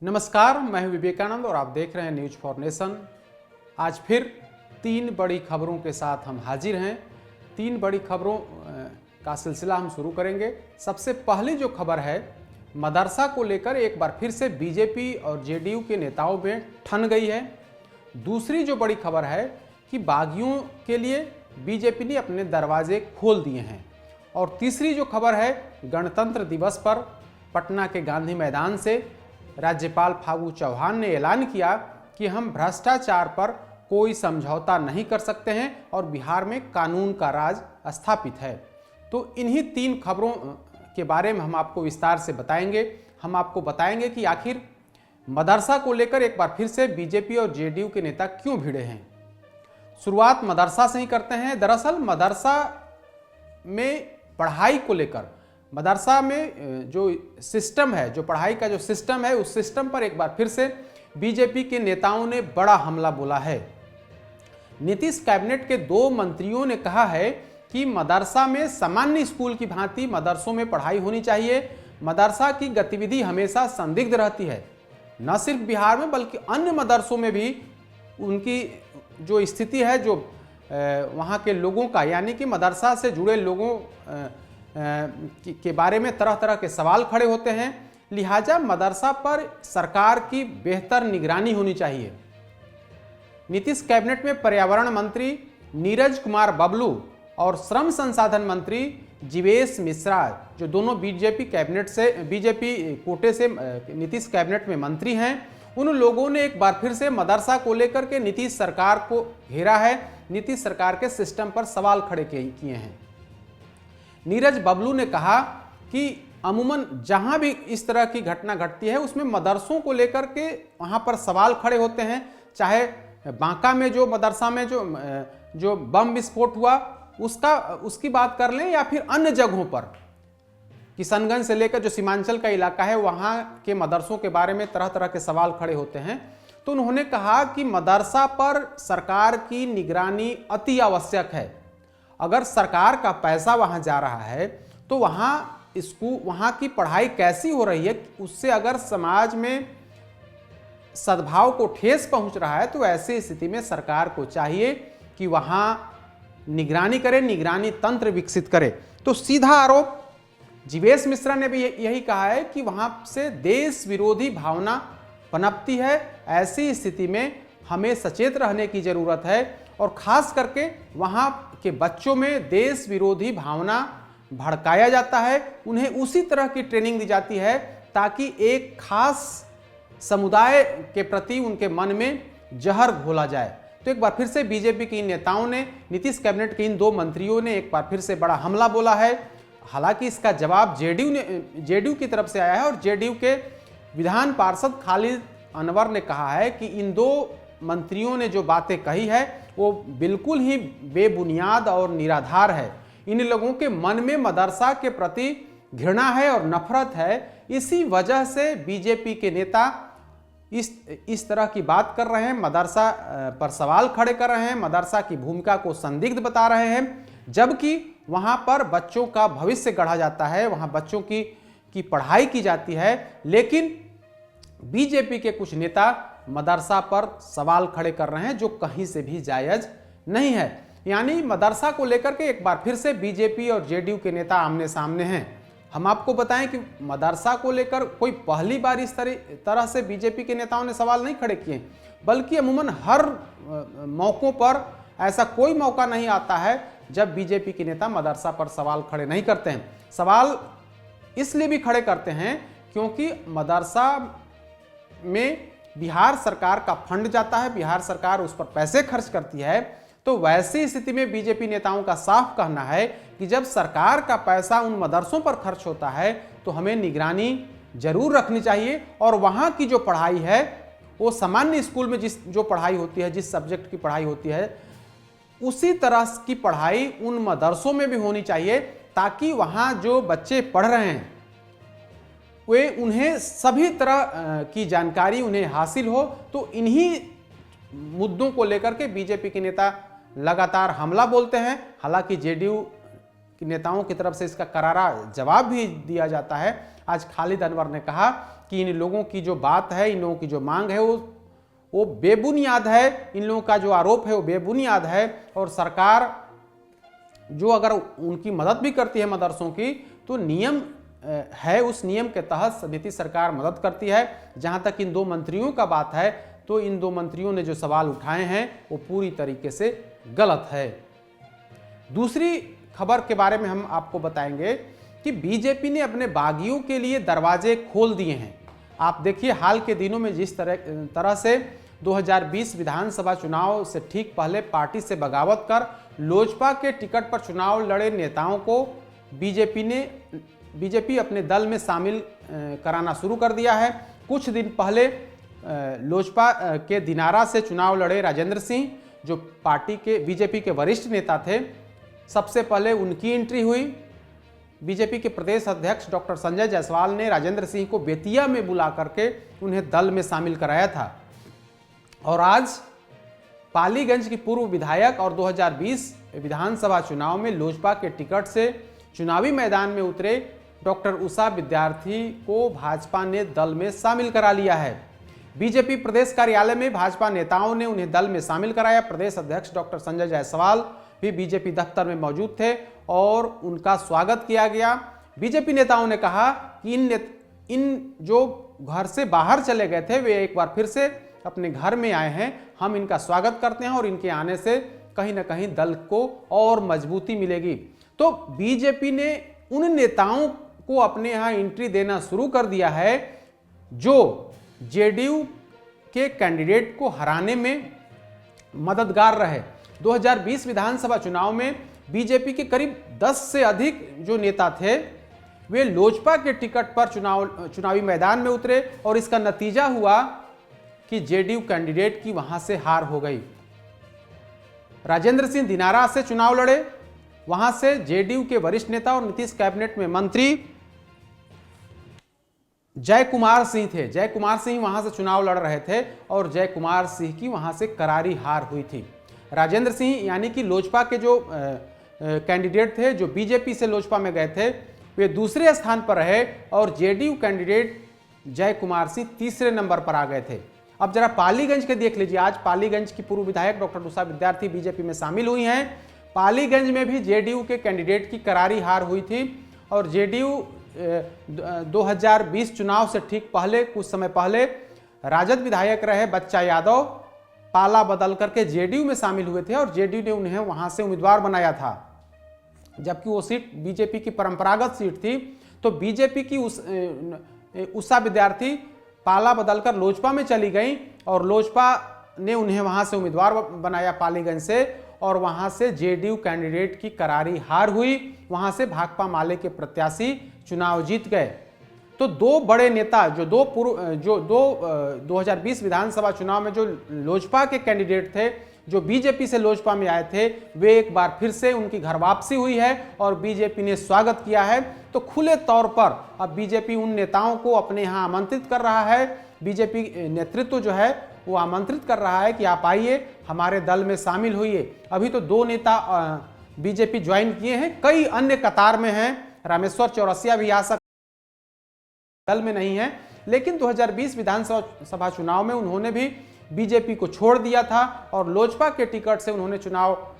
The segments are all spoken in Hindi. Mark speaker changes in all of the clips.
Speaker 1: नमस्कार, मैं हूं विवेकानंद और आप देख रहे हैं न्यूज फॉर नेशन। आज फिर 3 बड़ी खबरों के साथ हम हाजिर हैं। 3 बड़ी खबरों का सिलसिला हम शुरू करेंगे। सबसे पहली जो खबर है, मदरसा को लेकर एक बार फिर से बीजेपी और जेडीयू के नेताओं में ठन गई है। दूसरी जो बड़ी खबर है कि बागियों के लिए बीजेपी ने अपने दरवाजे खोल दिए हैं। और तीसरी जो खबर है, गणतंत्र दिवस पर पटना के गांधी मैदान से राज्यपाल फागू चौहान ने ऐलान किया कि हम भ्रष्टाचार पर कोई समझौता नहीं कर सकते हैं और बिहार में कानून का राज स्थापित है। तो इन्हीं 3 खबरों के बारे में हम आपको विस्तार से बताएंगे। हम आपको बताएंगे कि आखिर मदरसा को लेकर एक बार फिर से बीजेपी और जेडीयू के नेता क्यों भिड़े हैं। शुरुआत मदरसा से ही करते हैं। दरअसल मदरसा में पढ़ाई को लेकर, मदरसा में जो सिस्टम है, जो पढ़ाई का जो सिस्टम है, उस सिस्टम पर एक बार फिर से बीजेपी के नेताओं ने बड़ा हमला बोला है। नीतीश कैबिनेट के 2 मंत्रियों ने कहा है कि मदरसा में सामान्य स्कूल की भांति मदरसों में पढ़ाई होनी चाहिए। मदरसा की गतिविधि हमेशा संदिग्ध रहती है, न सिर्फ बिहार में बल्कि अन्य मदरसों में भी उनकी जो स्थिति है, जो वहाँ के लोगों का, यानी कि मदरसा से जुड़े लोगों के बारे में तरह तरह के सवाल खड़े होते हैं। लिहाजा मदरसा पर सरकार की बेहतर निगरानी होनी चाहिए। नीतीश कैबिनेट में पर्यावरण मंत्री नीरज कुमार बबलू और श्रम संसाधन मंत्री जीवेश मिश्रा, जो दोनों बीजेपी कैबिनेट से, बीजेपी कोटे से नीतीश कैबिनेट में मंत्री हैं, उन लोगों ने एक बार फिर से मदरसा को लेकर के नीतीश सरकार को घेरा है। नीतीश सरकार के सिस्टम पर सवाल खड़े किए हैं। नीरज बबलू ने कहा कि अमूमन जहां भी इस तरह की घटना घटती है उसमें मदरसों को लेकर के वहां पर सवाल खड़े होते हैं। चाहे बांका में जो मदरसा में जो बम विस्फोट हुआ उसकी बात कर लें, या फिर अन्य जगहों पर, किशनगंज से लेकर जो सीमांचल का इलाका है वहां के मदरसों के बारे में तरह तरह के सवाल खड़े होते हैं। तो उन्होंने कहा कि मदरसा पर सरकार की निगरानी अति आवश्यक है। अगर सरकार का पैसा वहां जा रहा है तो वहां की पढ़ाई कैसी हो रही है, उससे अगर समाज में सद्भाव को ठेस पहुंच रहा है तो ऐसी स्थिति में सरकार को चाहिए कि वहां निगरानी करे, निगरानी तंत्र विकसित करे। तो सीधा आरोप जीवेश मिश्रा ने भी यही कहा है कि वहां से देश विरोधी भावना पनपती है। ऐसी स्थिति में हमें सचेत रहने की जरूरत है और खास करके वहां के बच्चों में देश विरोधी भावना भड़काया जाता है। उन्हें उसी तरह की ट्रेनिंग दी जाती है ताकि एक खास समुदाय के प्रति उनके मन में जहर घोला जाए। तो एक बार फिर से बीजेपी के इन नेताओं ने, नीतीश कैबिनेट के इन 2 मंत्रियों ने एक बार फिर से बड़ा हमला बोला है। हालांकि इसका जवाब जेडीयू की तरफ से आया है और जेडीयू के विधान पार्षद खालिद अनवर ने कहा है कि इन 2 मंत्रियों ने जो बातें कही है वो बिल्कुल ही बेबुनियाद और निराधार है। इन लोगों के मन में मदरसा के प्रति घृणा है और नफरत है। इसी वजह से बीजेपी के नेता इस तरह की बात कर रहे हैं, मदरसा पर सवाल खड़े कर रहे हैं, मदरसा की भूमिका को संदिग्ध बता रहे हैं, जबकि वहां पर बच्चों का भविष्य गढ़ा जाता है, वहां बच्चों की पढ़ाई की जाती है। लेकिन बीजेपी के कुछ नेता मदरसा पर सवाल खड़े कर रहे हैं जो कहीं से भी जायज नहीं है। यानी मदरसा को लेकर के एक बार फिर से बीजेपी और जेडीयू के नेता आमने सामने हैं। हम आपको बताएं कि मदरसा को लेकर कोई पहली बार इस तरह से बीजेपी के नेताओं ने सवाल नहीं खड़े किए, बल्कि अमूमन हर मौकों पर ऐसा कोई मौका नहीं आता है जब बीजेपी के नेता मदरसा पर सवाल खड़े नहीं करते हैं। सवाल इसलिए भी खड़े करते हैं क्योंकि मदरसा में बिहार सरकार का फंड जाता है, बिहार सरकार उस पर पैसे खर्च करती है। तो वैसी स्थिति में बीजेपी नेताओं का साफ कहना है कि जब सरकार का पैसा उन मदरसों पर खर्च होता है तो हमें निगरानी जरूर रखनी चाहिए और वहां की जो पढ़ाई है वो सामान्य स्कूल में जो पढ़ाई होती है, जिस सब्जेक्ट की पढ़ाई होती है, उसी तरह की पढ़ाई उन मदरसों में भी होनी चाहिए ताकि वहां जो बच्चे पढ़ रहे हैं वे उन्हें सभी तरह की जानकारी उन्हें हासिल हो। तो इन्हीं मुद्दों को लेकर के बीजेपी के नेता लगातार हमला बोलते हैं। हालांकि जेडीयू नेताओं की तरफ से इसका करारा जवाब भी दिया जाता है। आज खालिद अनवर ने कहा कि इन लोगों की जो बात है, इन लोगों की जो मांग है वो बेबुनियाद है, इन लोगों का जो आरोप है वो बेबुनियाद है, और सरकार जो अगर उनकी मदद भी करती है मदरसों की, तो नियम है, उस नियम के तहत नीतीश सरकार मदद करती है। जहां तक इन 2 मंत्रियों का बात है, तो इन 2 मंत्रियों ने जो सवाल उठाए हैं वो पूरी तरीके से गलत है। दूसरी खबर के बारे में हम आपको बताएंगे कि बीजेपी ने अपने बागियों के लिए दरवाजे खोल दिए हैं। आप देखिए, हाल के दिनों में जिस तरह से 2020 विधानसभा चुनाव से ठीक पहले पार्टी से बगावत कर लोजपा के टिकट पर चुनाव लड़े नेताओं को बीजेपी अपने दल में शामिल कराना शुरू कर दिया है। कुछ दिन पहले लोजपा के दिनारा से चुनाव लड़े राजेंद्र सिंह, जो पार्टी के बीजेपी के वरिष्ठ नेता थे, सबसे पहले उनकी एंट्री हुई। बीजेपी के प्रदेश अध्यक्ष डॉक्टर संजय जायसवाल ने राजेंद्र सिंह को बेतिया में बुला करके उन्हें दल में शामिल कराया था। और आज पालीगंज की पूर्व विधायक और 2020 विधानसभा चुनाव में लोजपा के टिकट से चुनावी मैदान में उतरे डॉक्टर उषा विद्यार्थी को भाजपा ने दल में शामिल करा लिया है। बीजेपी प्रदेश कार्यालय में भाजपा नेताओं ने उन्हें दल में शामिल कराया। प्रदेश अध्यक्ष डॉक्टर संजय जायसवाल भी बीजेपी दफ्तर में मौजूद थे और उनका स्वागत किया गया। बीजेपी नेताओं ने कहा कि इन जो घर से बाहर चले गए थे, वे एक बार फिर से अपने घर में आए हैं। हम इनका स्वागत करते हैं और इनके आने से कहीं ना कहीं दल को और मजबूती मिलेगी। तो बीजेपी ने उन नेताओं को अपने यहां एंट्री देना शुरू कर दिया है जो जेडीयू के कैंडिडेट को हराने में मददगार रहे। 2020 विधानसभा चुनाव में बीजेपी के करीब 10 से अधिक जो नेता थे, वे लोजपा के टिकट पर चुनावी मैदान में उतरे और इसका नतीजा हुआ कि जेडीयू कैंडिडेट की वहां से हार हो गई। राजेंद्र सिंह दिनारा से चुनाव लड़े, वहां से जेडीयू के वरिष्ठ नेता और नीतीश कैबिनेट में मंत्री जय कुमार सिंह थे। जय कुमार सिंह वहां से चुनाव लड़ रहे थे और जय कुमार सिंह की वहां से करारी हार हुई थी। राजेंद्र सिंह यानी कि लोजपा के जो कैंडिडेट थे, जो बीजेपी से लोजपा में गए थे, वे दूसरे स्थान पर रहे और जेडीयू कैंडिडेट जय कुमार सिंह तीसरे नंबर पर आ गए थे। अब जरा पालीगंज के देख लीजिए। आज पालीगंज की पूर्व विधायक डॉक्टर उषा विद्यार्थी बीजेपी में शामिल हुई हैं। पालीगंज में भी जेडीयू के कैंडिडेट की करारी हार हुई थी और जेडीयू 2020 चुनाव से ठीक पहले, कुछ समय पहले राजद विधायक रहे बच्चा यादव पाला बदल करके जेडीयू में शामिल हुए थे और जेडीयू ने उन्हें वहां से उम्मीदवार बनाया था, जबकि वो सीट बीजेपी की परंपरागत सीट थी। तो बीजेपी की उषा विद्यार्थी पाला बदलकर लोजपा में चली गई और लोजपा ने उन्हें वहां से उम्मीदवार बनाया पालीगंज से, और वहां से जेडीयू कैंडिडेट की करारी हार हुई। वहां से भाकपा माले के प्रत्याशी चुनाव जीत गए। तो 2 बड़े नेता जो 2020 विधानसभा चुनाव में जो लोजपा के कैंडिडेट थे, जो बीजेपी से लोजपा में आए थे, वे एक बार फिर से उनकी घर वापसी हुई है और बीजेपी ने स्वागत किया है। तो खुले तौर पर अब बीजेपी उन नेताओं को अपने यहाँ आमंत्रित कर रहा है। बीजेपी नेतृत्व जो है वो आमंत्रित कर रहा है कि आप आइए, हमारे दल में शामिल होइए। अभी तो 2 नेता बीजेपी ज्वाइन किए हैं, कई अन्य कतार में हैं। रामेश्वर चौरसिया भी आ सकते, दल में नहीं है, लेकिन 2020 विधानसभा चुनाव में उन्होंने भी बीजेपी को छोड़ दिया था और लोजपा के टिकट से उन्होंने चुनाव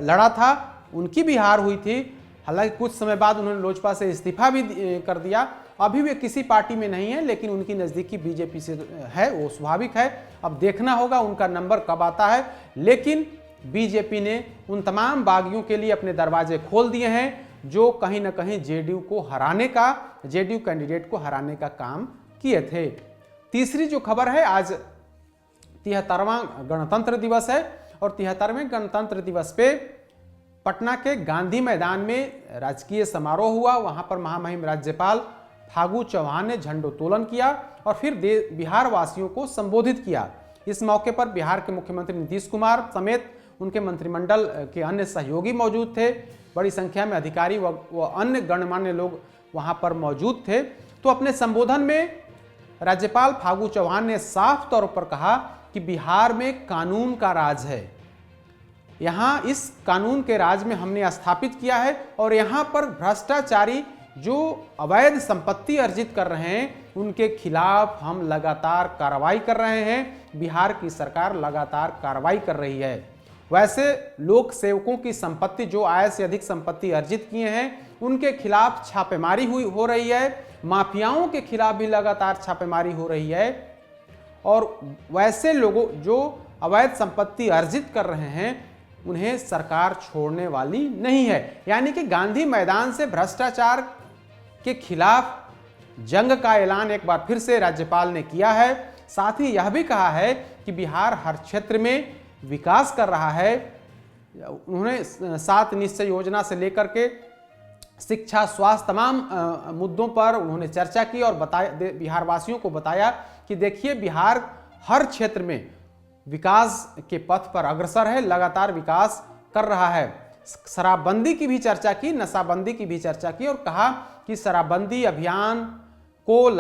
Speaker 1: लड़ा था। उनकी भी हार हुई थी। हालांकि कुछ समय बाद उन्होंने लोजपा से इस्तीफा भी कर दिया। अभी वे किसी पार्टी में नहीं है, लेकिन उनकी नज़दीकी बीजेपी से है, वो स्वाभाविक है। अब देखना होगा उनका नंबर कब आता है। लेकिन बीजेपी ने उन तमाम बागियों के लिए अपने दरवाजे खोल दिए हैं जो कहीं ना कहीं जेडीयू कैंडिडेट को हराने का काम किए थे। तीसरी जो खबर है, आज 73वां गणतंत्र दिवस है और 73वें गणतंत्र दिवस पे पटना के गांधी मैदान में राजकीय समारोह हुआ। वहां पर महामहिम राज्यपाल फागू चौहान ने झंडोत्तोलन किया और फिर बिहार वासियों को संबोधित किया। इस मौके पर बिहार के मुख्यमंत्री नीतीश कुमार समेत उनके मंत्रिमंडल के अन्य सहयोगी मौजूद थे। बड़ी संख्या में अधिकारी व अन्य गणमान्य लोग वहां पर मौजूद थे। तो अपने संबोधन में राज्यपाल फागू चौहान ने साफ तौर पर कहा कि बिहार में कानून का राज है यहाँ इस कानून के राज में हमने स्थापित किया है और यहाँ पर भ्रष्टाचारी जो अवैध संपत्ति अर्जित कर रहे हैं उनके खिलाफ हम लगातार कार्रवाई कर रहे हैं। बिहार की सरकार लगातार कार्रवाई कर रही है। वैसे लोक सेवकों की संपत्ति, जो आय से अधिक संपत्ति अर्जित किए हैं, उनके खिलाफ छापेमारी हो रही है। माफियाओं के खिलाफ भी लगातार छापेमारी हो रही है और वैसे लोगों जो अवैध संपत्ति अर्जित कर रहे हैं उन्हें सरकार छोड़ने वाली नहीं है। यानी कि गांधी मैदान से भ्रष्टाचार के खिलाफ जंग का ऐलान एक बार फिर से राज्यपाल ने किया है। साथ ही यह भी कहा है कि बिहार हर क्षेत्र में विकास कर रहा है। उन्होंने 7 निश्चय योजना से लेकर के शिक्षा, स्वास्थ्य, तमाम मुद्दों पर उन्होंने चर्चा की और बिहार वासियों को बताया कि देखिए बिहार हर क्षेत्र में विकास के पथ पर अग्रसर है, लगातार विकास कर रहा है। शराबबंदी की भी चर्चा की, नशाबंदी की भी चर्चा की और कहा कि शराबबंदी अभियान को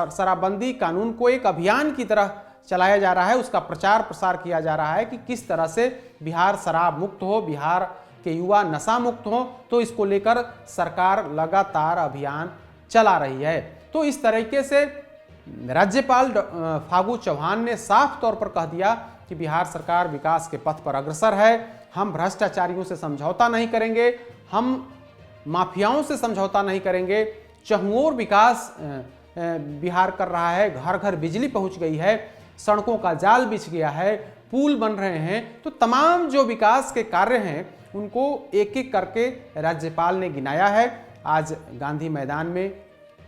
Speaker 1: शराबबंदी कानून को एक अभियान की तरह चलाया जा रहा है, उसका प्रचार प्रसार किया जा रहा है कि किस तरह से बिहार शराब मुक्त हो, बिहार के युवा नशा मुक्त हो। तो इसको लेकर सरकार लगातार अभियान चला रही है। तो इस तरीके से राज्यपाल फागू चौहान ने साफ तौर पर कह दिया कि बिहार सरकार विकास के पथ पर अग्रसर है। हम भ्रष्टाचारियों से समझौता नहीं करेंगे, हम माफियाओं से समझौता नहीं करेंगे। चहुओर विकास बिहार कर रहा है, घर घर बिजली पहुंच गई है, सड़कों का जाल बिछ गया है, पुल बन रहे हैं। तो तमाम जो विकास के कार्य हैं उनको एक एक करके राज्यपाल ने गिनाया है। आज गांधी मैदान में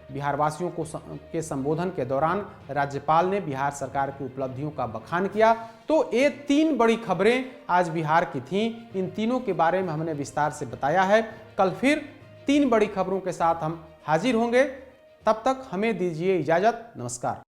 Speaker 1: बिहारवासियों को के संबोधन के दौरान राज्यपाल ने बिहार सरकार की उपलब्धियों का बखान किया। तो ये 3 बड़ी खबरें आज बिहार की थीं। इन तीनों के बारे में हमने विस्तार से बताया है। कल फिर 3 बड़ी खबरों के साथ हम हाजिर होंगे। तब तक हमें दीजिए इजाजत। नमस्कार।